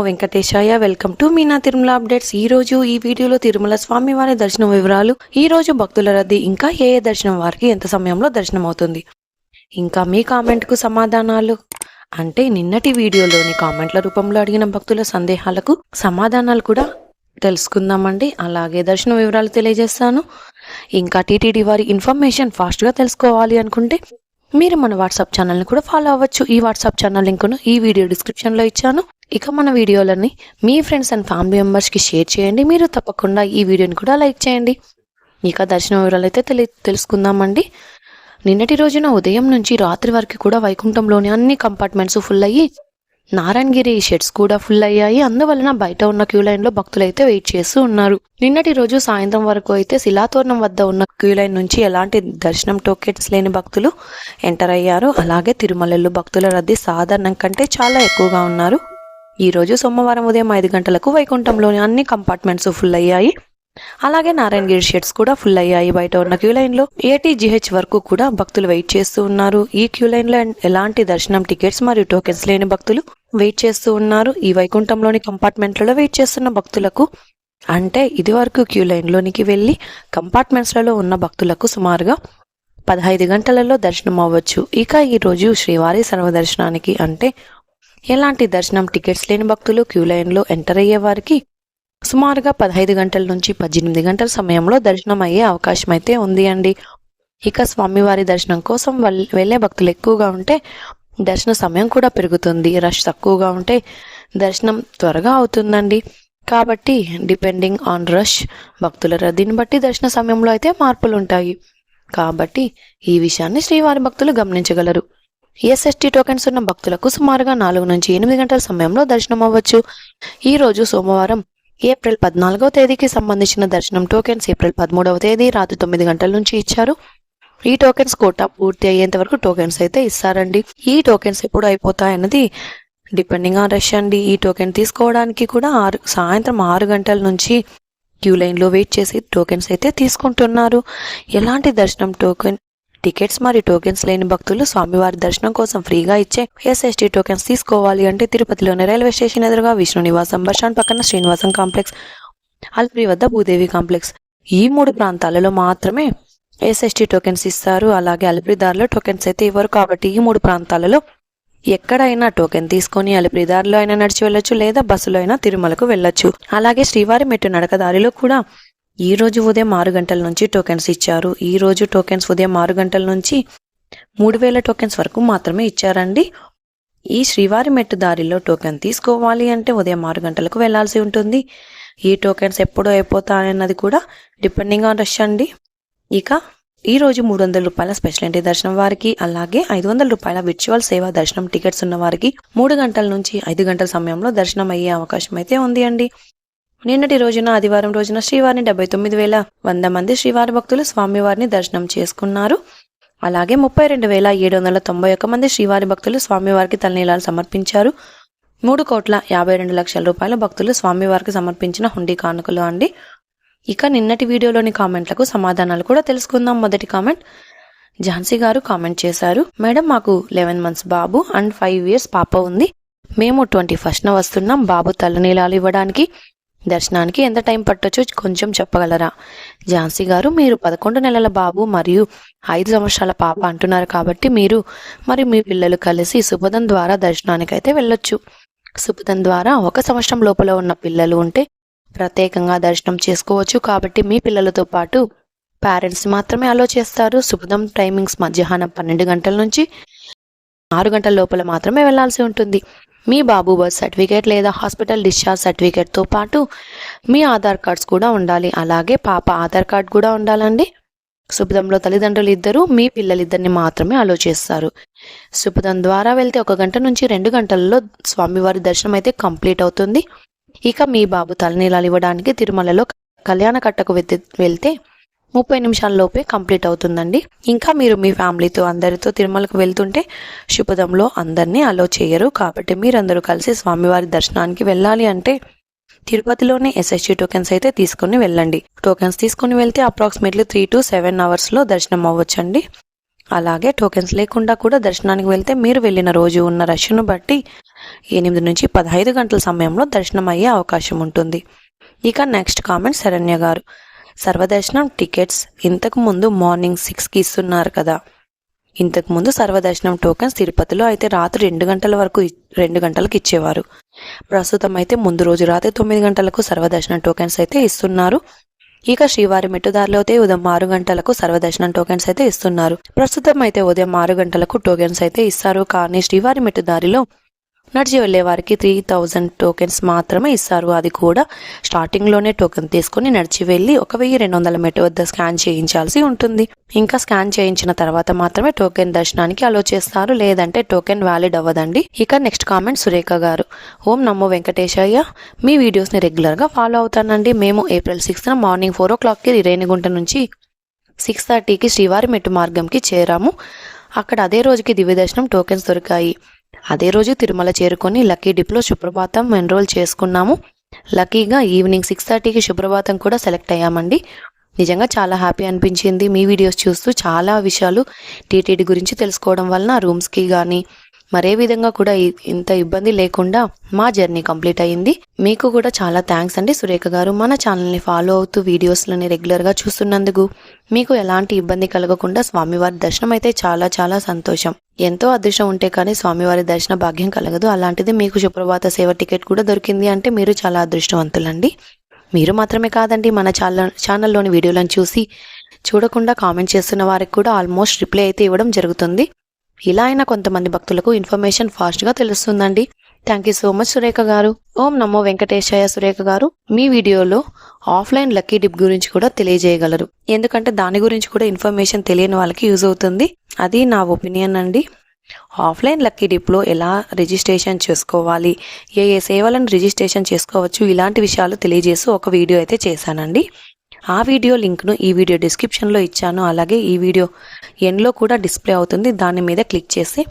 Venkatesaya. Welcome to Meena Tirumala updates. ఈ రోజు ఈ వీడియోలో తిరుమల స్వామి వారి దర్శనం వివరాలు, ఈ రోజు భక్తుల రద్దీ, ఇంకా ఏ దర్శనం వారికి ఎంత సమయంలో దర్శనం అవుతుంది, ఇంకా మీ కామెంట్ కు సమాధానాలు, అంటే నిన్నటి వీడియోలోని కామెంట్ల రూపంలో అడిగిన భక్తుల సందేహాలకు సమాధానాలు కూడా తెలుసుకుందామండి. అలాగే దర్శన వివరాలు తెలియజేస్తాను. ఇంకా టీటీడీ వారి ఇన్ఫర్మేషన్ ఫాస్ట్గా తెలుసుకోవాలి అనుకుంటే మీరు మన వాట్సాప్ ఛానల్ని కూడా ఫాలో అవ్వచ్చు. ఈ వాట్సాప్ ఛానల్ లింకును ఈ వీడియో డిస్క్రిప్షన్లో ఇచ్చాను. ఇక మన వీడియోలని మీ ఫ్రెండ్స్ అండ్ ఫ్యామిలీ మెంబర్స్కి షేర్ చేయండి. మీరు తప్పకుండా ఈ వీడియోని కూడా లైక్ చేయండి. ఇక దర్శన వివరాలు అయితే తెలుసుకుందామండి. నిన్నటి రోజున ఉదయం నుంచి రాత్రి వరకు కూడా వైకుంఠంలోని అన్ని కంపార్ట్మెంట్స్ ఫుల్ అయ్యి నారాయణగిరి షెడ్స్ కూడా ఫుల్ అయ్యాయి. అందువలన బయట ఉన్న క్యూ లైన్ లో భక్తులు అయితే వెయిట్ చేస్తూ ఉన్నారు. నిన్నటి రోజు సాయంత్రం వరకు అయితే శిలాతోరణం వద్ద ఉన్న క్యూ లైన్ నుంచి ఎలాంటి దర్శనం టోకెన్స్ లేని భక్తులు ఎంటర్ అయ్యారు. అలాగే తిరుమలలో భక్తుల రద్దీ సాధారణం కంటే చాలా ఎక్కువగా ఉన్నారు. ఈ రోజు సోమవారం ఉదయం 5 గంటలకు వైకుంఠంలోని అన్ని కంపార్ట్మెంట్స్ ఫుల్ అయ్యాయి. అలాగే నారాయణగిరి షెడ్స్ కూడా ఫుల్ అయ్యాయి. బయట ఉన్న క్యూ లైన్ లో ATGH వరకు కూడా భక్తులు వెయిట్ చేస్తూ ఉన్నారు. ఈ క్యూ లైన్ లో ఎలాంటి దర్శనం టికెట్స్ మరియు టోకెన్స్ లేని భక్తులు వెయిట్ చేస్తూ ఉన్నారు. ఈ వైకుంఠంలోని కంపార్ట్మెంట్లలో వెయిట్ చేస్తున్న భక్తులకు, అంటే ఇది వరకు క్యూ లైన్ లోనికి వెళ్లి కంపార్ట్మెంట్స్లలో ఉన్న భక్తులకు సుమారుగా 15 గంటలలో దర్శనం అవ్వచ్చు. ఇక ఈ రోజు శ్రీవారి సర్వదర్శనానికి, అంటే ఎలాంటి దర్శనం టికెట్స్ లేని భక్తులు క్యూ లైన్ లో ఎంటర్ అయ్యే వారికి సుమారుగా 15 గంటల నుంచి 18 గంటల సమయంలో దర్శనం అయ్యే అవకాశం అయితే ఉంది అండి. ఇక స్వామివారి దర్శనం కోసం వెళ్లే భక్తులు ఎక్కువగా ఉంటే దర్శన సమయం కూడా పెరుగుతుంది. రష్ తక్కువగా ఉంటే దర్శనం త్వరగా అవుతుందండి. కాబట్టి డిపెండింగ్ ఆన్ రష్, భక్తుల రద్దీని బట్టి దర్శన సమయంలో అయితే మార్పులు ఉంటాయి. కాబట్టి ఈ విషయాన్ని శ్రీవారి భక్తులు గమనించగలరు. SST టోకెన్స్ ఉన్న భక్తులకు సుమారుగా 4 నుంచి 8 గంటల సమయంలో దర్శనం అవ్వచ్చు. ఈ రోజు సోమవారం ఏప్రిల్ 14వ తేదీకి సంబంధించిన దర్శనం టోకెన్స్ ఏప్రిల్ 13వ తేదీ రాత్రి 9 గంటల నుంచి ఇచ్చారు. ఈ టోకెన్స్ కోటా పూర్తి అయ్యేంత వరకు టోకెన్స్ అయితే ఇస్తారండి. ఈ టోకెన్స్ ఎప్పుడు అయిపోతాయన్నది డిపెండింగ్ ఆన్ రష్ అండి. ఈ టోకెన్ తీసుకోవడానికి కూడా సాయంత్రం 6 గంటల నుంచి క్యూ లైన్ లో వెయిట్ చేసి టోకెన్స్ అయితే తీసుకుంటున్నారు. ఎలాంటి దర్శనం టోకెన్ టికెట్స్ మరియు టోకెన్స్ లేని భక్తులు స్వామివారి దర్శనం కోసం ఫ్రీగా ఇచ్చే SST టోకెన్స్ తీసుకోవాలి అంటే తిరుపతిలోని రైల్వే స్టేషన్ ఎదురుగా విష్ణు నివాసం, బస్ స్టాండ్ పక్కన శ్రీనివాసం కాంప్లెక్స్, అల్పిరి వద్ద భూదేవి కాంప్లెక్స్, ఈ 3 ప్రాంతాలలో మాత్రమే SST టోకెన్స్ ఇస్తారు. అలాగే అల్పిరి దారిలో టోకెన్స్ అయితే ఇవ్వరు. కాబట్టి ఈ 3 ప్రాంతాలలో ఎక్కడైనా టోకెన్ తీసుకొని అలిపిరి దారిలో అయినా నడిచి వెళ్ళొచ్చు, లేదా బస్సులో అయినా తిరుమలకు వెళ్ళొచ్చు. అలాగే శ్రీవారి మెట్టు నడక దారిలో కూడా ఈ రోజు ఉదయం 6 గంటల నుంచి టోకెన్స్ ఇచ్చారు. ఈ రోజు టోకెన్స్ ఉదయం 6 గంటల నుంచి 3000 టోకెన్స్ వరకు మాత్రమే ఇచ్చారండి. ఈ శ్రీవారి మెట్టు దారిలో టోకెన్ తీసుకోవాలి అంటే ఉదయం 6 గంటలకు వెళ్లాల్సి ఉంటుంది. ఈ టోకెన్స్ ఎప్పుడు అయిపోతాయన్నది కూడా డిపెండింగ్ ఆన్ రష్ అండి. ఇక ఈ రోజు 300 రూపాయల స్పెషల్ ఎంట్రీ దర్శనం వారికి, అలాగే 500 రూపాయల విర్చువల్ సేవా దర్శనం టికెట్స్ ఉన్న వారికి 3 గంటల నుంచి 5 గంటల సమయంలో దర్శనం అయ్యే అవకాశం అయితే ఉంది అండి. నిన్నటి రోజున ఆదివారం రోజున శ్రీవారిని 79,100 మంది శ్రీవారి భక్తులు స్వామివారిని దర్శనం చేసుకున్నారు. అలాగే 32,791 మంది శ్రీవారి భక్తులు స్వామివారికి తలనీలాలు సమర్పించారు. 3,52,00,000 రూపాయల భక్తులు స్వామివారికి సమర్పించిన హుండీ కానుకలు అండి. ఇక నిన్నటి వీడియోలోని కామెంట్లకు సమాధానాలు కూడా తెలుసుకుందాం. మొదటి కామెంట్ ఝాన్సీ గారు కామెంట్ చేశారు. మేడం, మాకు 11 months బాబు అండ్ 5 years పాప ఉంది. మేము 21st వస్తున్నాం. బాబు తలనీలాలు ఇవ్వడానికి దర్శనానికి ఎంత టైం పట్టొచ్చో కొంచెం చెప్పగలరా? ఝాన్సీ గారు, మీరు 11 నెలల బాబు మరియు 5 సంవత్సరాల పాప అంటున్నారు కాబట్టి మీరు మరియు మీ పిల్లలు కలిసి సుపథం ద్వారా దర్శనానికి అయితే వెళ్ళొచ్చు. సుపథం ద్వారా 1 సంవత్సరం లోపల ఉన్న పిల్లలు ఉంటే ప్రత్యేకంగా దర్శనం చేసుకోవచ్చు. కాబట్టి మీ పిల్లలతో పాటు పేరెంట్స్ మాత్రమే అలో చేస్తారు. సుపథం టైమింగ్స్ మధ్యాహ్నం 12 గంటల నుంచి 6 గంటల లోపల మాత్రమే వెళ్లాల్సి ఉంటుంది. మీ బాబు బర్త్ సర్టిఫికేట్ లేదా హాస్పిటల్ డిశ్చార్జ్ సర్టిఫికేట్తో పాటు మీ ఆధార్ కార్డ్స్ కూడా ఉండాలి. అలాగే పాప ఆధార్ కార్డ్ కూడా ఉండాలండి. సుపథంలో తల్లిదండ్రులు ఇద్దరు, మీ పిల్లలిద్దరిని మాత్రమే అలో చేస్తారు. సుపథం ద్వారా వెళ్తే 1 గంట నుంచి 2 గంటలలో స్వామివారి దర్శనం అయితే కంప్లీట్ అవుతుంది. ఇక మీ బాబు తలనీలాలు ఇవ్వడానికి తిరుమలలో కళ్యాణ కట్టకు వెళ్తే 30 నిమిషాల లోపే కంప్లీట్ అవుతుందండి. ఇంకా మీరు మీ ఫ్యామిలీతో అందరితో తిరుమలకు వెళ్తుంటే శుభదంలో అందరినీ అలో చేయరు. కాబట్టి మీరందరూ కలిసి స్వామివారి దర్శనానికి వెళ్ళాలి అంటే తిరుపతిలోనే SST టోకెన్స్ అయితే తీసుకుని వెళ్ళండి. టోకెన్స్ తీసుకుని వెళ్తే అప్రాక్సిమేట్లీ 3 to 7 hours దర్శనం అవ్వచ్చండి. అలాగే టోకెన్స్ లేకుండా కూడా దర్శనానికి వెళ్తే మీరు వెళ్ళిన రోజు ఉన్న రష్ను బట్టి 8 నుంచి 15 గంటల సమయంలో దర్శనం అయ్యే అవకాశం ఉంటుంది. ఇక నెక్స్ట్ కామెంట్ శరణ్య గారు. సర్వదర్శనం టికెట్స్ ఇంతకు ముందు మార్నింగ్ 6కి ఇస్తున్నారు కదా. ఇంతకుముందు సర్వదర్శనం టోకెన్స్ తిరుపతిలో అయితే రాత్రి 2 గంటలకు ఇచ్చేవారు. ప్రస్తుతం అయితే ముందు రోజు రాత్రి 9 గంటలకు సర్వదర్శనం టోకెన్స్ అయితే ఇస్తున్నారు. ఇక శ్రీవారి మెట్టుదారిలో అయితే ఉదయం 6 గంటలకు సర్వదర్శనం టోకెన్స్ అయితే ఇస్తున్నారు. ప్రస్తుతం అయితే ఉదయం 6 గంటలకు టోకెన్స్ అయితే ఇస్తారు. కానీ శ్రీవారి మెట్టుదారిలో నడిచి వెళ్లే వారికి 3000 టోకెన్స్ మాత్రమే ఇస్తారు. అది కూడా స్టార్టింగ్లోనే టోకెన్ తీసుకుని నడిచి వెళ్ళి 1200 మెట్టు వద్ద స్కాన్ చేయించాల్సి ఉంటుంది. ఇంకా స్కాన్ చేయించిన తర్వాత మాత్రమే టోకెన్ దర్శనానికి అలో చేస్తారు, లేదంటే టోకెన్ వ్యాలిడ్ అవ్వదండి. ఇక నెక్స్ట్ కామెంట్ సురేఖ గారు. ఓం నమో వెంకటేశయ్య, మీ వీడియోస్ని రెగ్యులర్గా ఫాలో అవుతానండి. మేము ఏప్రిల్ 6న మార్నింగ్ 4 o'clockకి రేణిగుంట నుంచి 6:30కి శ్రీవారి మెట్టు మార్గంకి చేరాము. అక్కడ అదే రోజుకి దివ్య దర్శనం టోకెన్స్ దొరికాయి. అదే రోజు తిరుమల చేరుకొని లక్కీ డిప్లో సుప్రభాతం ఎన్రోల్ చేసుకున్నాము. లక్కీగా ఈవినింగ్ 6:30కి సుప్రభాతం కూడా సెలెక్ట్ అయ్యామండి. నిజంగా చాలా హ్యాపీ అనిపించింది. మీ వీడియోస్ చూస్తూ చాలా విషయాలు టీటీడీ గురించి తెలుసుకోవడం వలన రూమ్స్కి కానీ మరే విధంగా కూడా ఇంత ఇబ్బంది లేకుండా మా జర్నీ కంప్లీట్ అయ్యింది. మీకు కూడా చాలా థ్యాంక్స్ అండి సురేఖ గారు. మన ఛానల్ని ఫాలో అవుతూ వీడియోస్లని రెగ్యులర్గా చూస్తున్నందుకు. మీకు ఎలాంటి ఇబ్బంది కలగకుండా స్వామివారి దర్శనం అయితే చాలా చాలా సంతోషం. ఎంతో అదృష్టం ఉంటే కానీ స్వామివారి దర్శన భాగ్యం కలగదు. అలాంటిది మీకు సుప్రభాత సేవ టికెట్ కూడా దొరికింది అంటే మీరు చాలా అదృష్టవంతులండి. మీరు మాత్రమే కాదండి, మన ఛానల్లోని వీడియోలను చూడకుండా కామెంట్ చేస్తున్న వారికి కూడా ఆల్మోస్ట్ రిప్లై అయితే ఇవ్వడం జరుగుతుంది. ఇలా అయినా కొంతమంది భక్తులకు ఇన్ఫర్మేషన్ ఫాస్ట్గా తెలుస్తుందండి. Thank you so much Surekha గారు. ఓం నమో వెంకటేశయ్య. సురేఖ గారు, మీ వీడియోలో ఆఫ్లైన్ లక్కీ డిప్ గురించి కూడా తెలియజేయగలరు, ఎందుకంటే దాని గురించి కూడా ఇన్ఫర్మేషన్ తెలియని వాళ్ళకి యూజ్ అవుతుంది. అది నా ఒపీనియన్ అండి. ఆఫ్లైన్ లక్కీ డిప్లో ఎలా రిజిస్ట్రేషన్ చేసుకోవాలి, ఏ సేవలను రిజిస్ట్రేషన్ చేసుకోవచ్చు, ఇలాంటి విషయాలు తెలియజేస్తూ ఒక వీడియో అయితే చేశానండి. ఆ వీడియో లింక్ను ఈ వీడియో డిస్క్రిప్షన్లో ఇచ్చాను. అలాగే ఈ వీడియో ఎండ్లో కూడా డిస్ప్లే అవుతుంది. దాని మీద క్లిక్ చేసి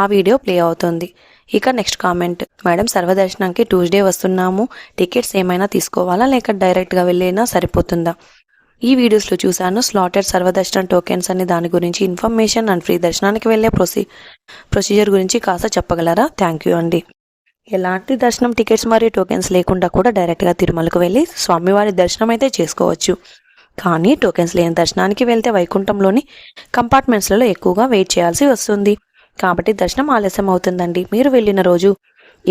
ఆ వీడియో ప్లే అవుతుంది. ఇక నెక్స్ట్ కామెంట్. మేడం, సర్వదర్శనంకి ట్యూస్డే వస్తున్నాము. టికెట్స్ ఏమైనా తీసుకోవాలా లేక డైరెక్ట్గా వెళ్ళినా సరిపోతుందా? ఈ వీడియోస్లో చూశాను స్లాటెడ్ సర్వదర్శనం టోకెన్స్ అని, దాని గురించి ఇన్ఫర్మేషన్ అండ్ ఫ్రీ దర్శనానికి వెళ్ళే ప్రొసీజర్ గురించి కాస్త చెప్పగలరా? థ్యాంక్ యూ అండి. ఎలాంటి దర్శనం టికెట్స్ మరియు టోకెన్స్ లేకుండా కూడా డైరెక్ట్గా తిరుమలకు వెళ్ళి స్వామివారి దర్శనం అయితే చేసుకోవచ్చు. కానీ టోకెన్స్ లేని దర్శనానికి వెళ్తే వైకుంఠంలోని కంపార్ట్మెంట్స్లలో ఎక్కువగా వెయిట్ చేయాల్సి వస్తుంది. కాబట్టి దర్శనం ఆలస్యం అవుతుందండి. మీరు వెళ్ళిన రోజు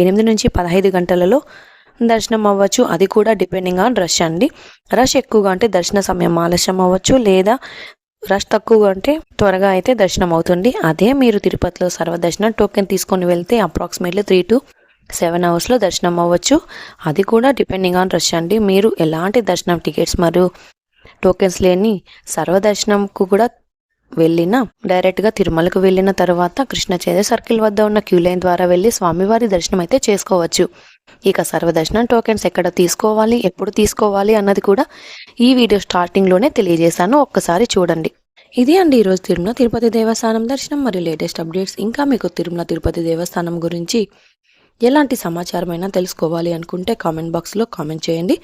8 నుంచి 15 గంటలలో దర్శనం అవ్వచ్చు. అది కూడా డిపెండింగ్ ఆన్ రష్ అండి. రష్ ఎక్కువగా అంటే దర్శన సమయం ఆలస్యం అవ్వచ్చు, లేదా రష్ తక్కువగా అంటే త్వరగా అయితే దర్శనం అవుతుంది. అదే మీరు తిరుపతిలో సర్వదర్శనం టోకెన్ తీసుకొని వెళ్తే అప్రాక్సిమేట్లీ 3 to 7 అవర్స్లో దర్శనం అవ్వచ్చు. అది కూడా డిపెండింగ్ ఆన్ రష్ అండి. మీరు ఎలాంటి దర్శనం టికెట్స్ మరియు టోకెన్స్ లేని సర్వదర్శనంకు కూడా వెళ్ళినా డైరెక్ట్గా తిరుమలకు వెళ్ళిన తర్వాత కృష్ణచేద సర్కిల్ వద్ద ఉన్న క్యూ లైన్ ద్వారా వెళ్ళి స్వామివారి దర్శనం అయితే చేసుకోవచ్చు. ఇక సర్వదర్శనం టోకెన్స్ ఎక్కడ తీసుకోవాలి, ఎప్పుడు తీసుకోవాలి అన్నది కూడా ఈ వీడియో స్టార్టింగ్లోనే తెలియజేశాను. ఒక్కసారి చూడండి. ఇది అండి ఈరోజు తిరుమల తిరుపతి దేవస్థానం దర్శనం మరియు లేటెస్ట్ అప్డేట్స్. ఇంకా మీకు తిరుమల తిరుపతి దేవస్థానం గురించి ఎలాంటి సమాచారమైనా తెలుసుకోవాలి అనుకుంటే కామెంట్ బాక్స్లో కామెంట్ చేయండి.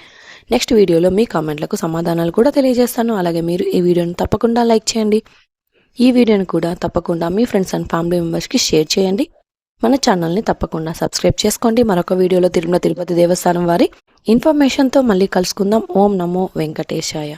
నెక్స్ట్ వీడియోలో మీ కామెంట్లకు సమాధానాలు కూడా తెలియజేస్తాను. అలాగే మీరు ఈ వీడియోని తప్పకుండా లైక్ చేయండి. ఈ వీడియోని కూడా తప్పకుండా మీ ఫ్రెండ్స్ అండ్ ఫ్యామిలీ మెంబర్స్కి షేర్ చేయండి. మన ఛానల్ని తప్పకుండా సబ్స్క్రైబ్ చేసుకోండి. మరొక వీడియోలో తిరుమల తిరుపతి దేవస్థానం వారి ఇన్ఫర్మేషన్తో మళ్ళీ కలుసుకుందాం. ఓం నమో వెంకటేశాయ.